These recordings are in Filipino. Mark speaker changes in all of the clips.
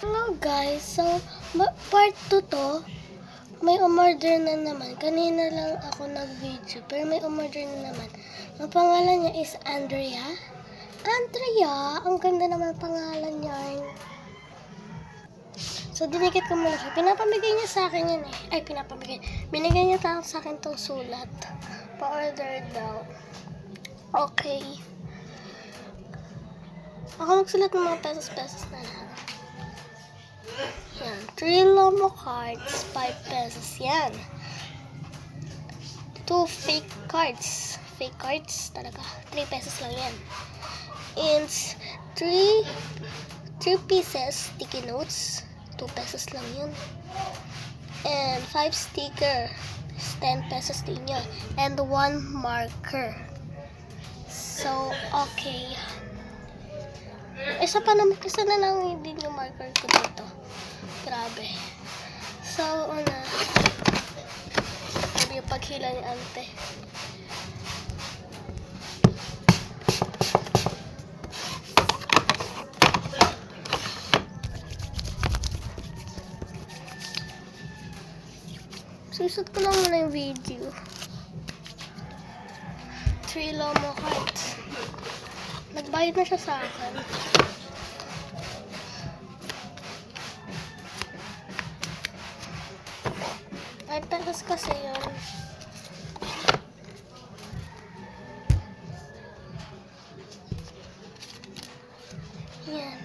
Speaker 1: Hello guys, so part 2 to. May umorder na naman. Kanina lang ako nag-video, pero may umorder na naman. Ang pangalan niya is Andrea. Andrea, ang ganda naman pangalan niya. So dinikit ko muna siya. Pinapamigay niya sa akin yan eh. Ay, pinapamigay. Binigay niya sa akin tong sulat. Pa-order daw. Okay. Ako magsulat ng mga pesos-pesos na lang. Yan. 3 Lomo cards, 5 pesos. Yan. 2 fake cards. Fake cards talaga. 3 pesos lang yan. And 3 pieces sticky notes. 2 pesos lang yun. And 5 sticker. 10 pesos din yun. And 1 marker. So, okay. Isa na lang din yung marker ko dito. Grabe. So, sabi yung paghila ni ante. Susut ko lang muna yung video. 3 Lomo cards. Nagbayad na siya sa akin. Ay, pesos kasi yun. Yan.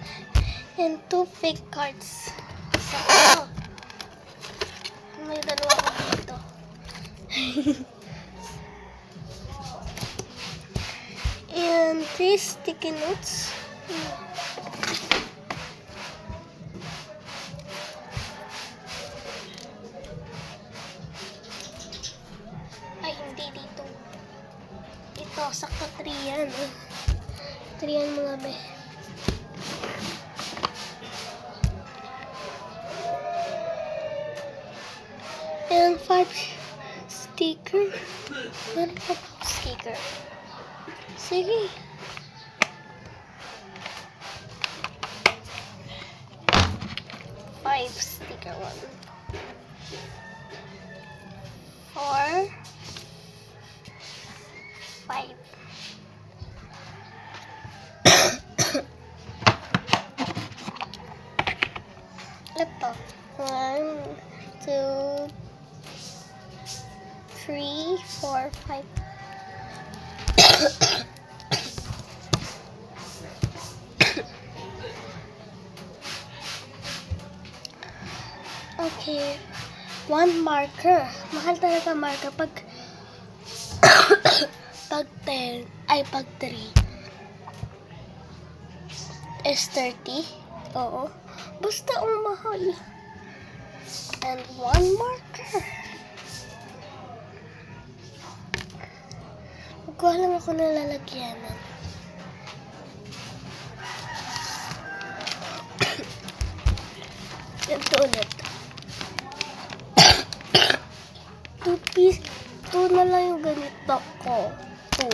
Speaker 1: And 2 fake cards. So, may dalawa ko dito. And 3 sticky notes. Ay, hindi dito. Ito, sakto 3 yan. 3 yan mga be. And 5 sticker. Meron pa ba sticker? Sige. 5 sticker 1. 4 5. Ito. 1 2 3 4 5. Okay. 1 marker. Mahal talaga marker pag pag 10 ay pag 3 is 30. Oo. Basta ang mahal. And 1 marker. Magkuha lang ako ng lalagyanan. Ito ulit. 2 na lang yung ganito ko. 2.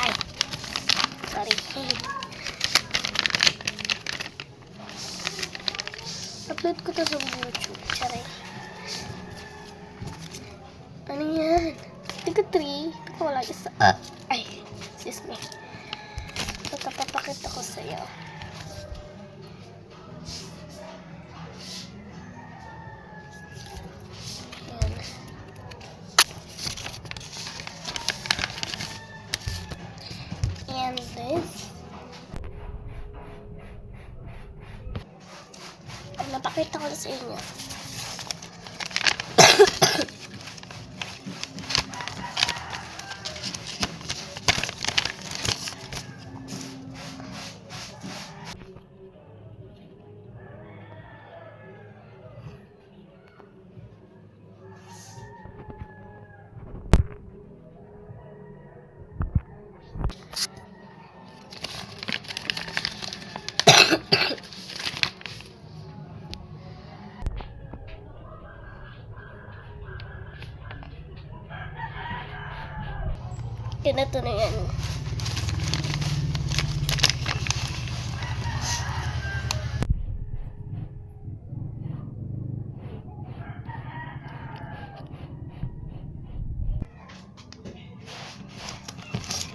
Speaker 1: Ay. Sorry. Upload ko to sa YouTube. Charay. Ano yan? Tika 3. Tika wala isa. Ay. Excuse me. Ito papakita ko sa'yo. Yan. And this. Napakita ko sa inyo. Ganito na yan.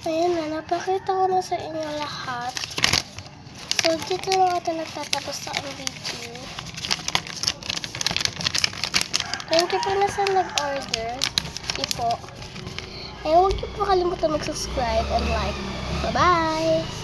Speaker 1: Ayan na, napakita ko na sa inyo lahat. So, dito na ito nagtatapos sa ang video. Thank you po na sa nag-order. Ipo. Eh, huwag niyo po kalimutan mag-subscribe and like. Bye-bye!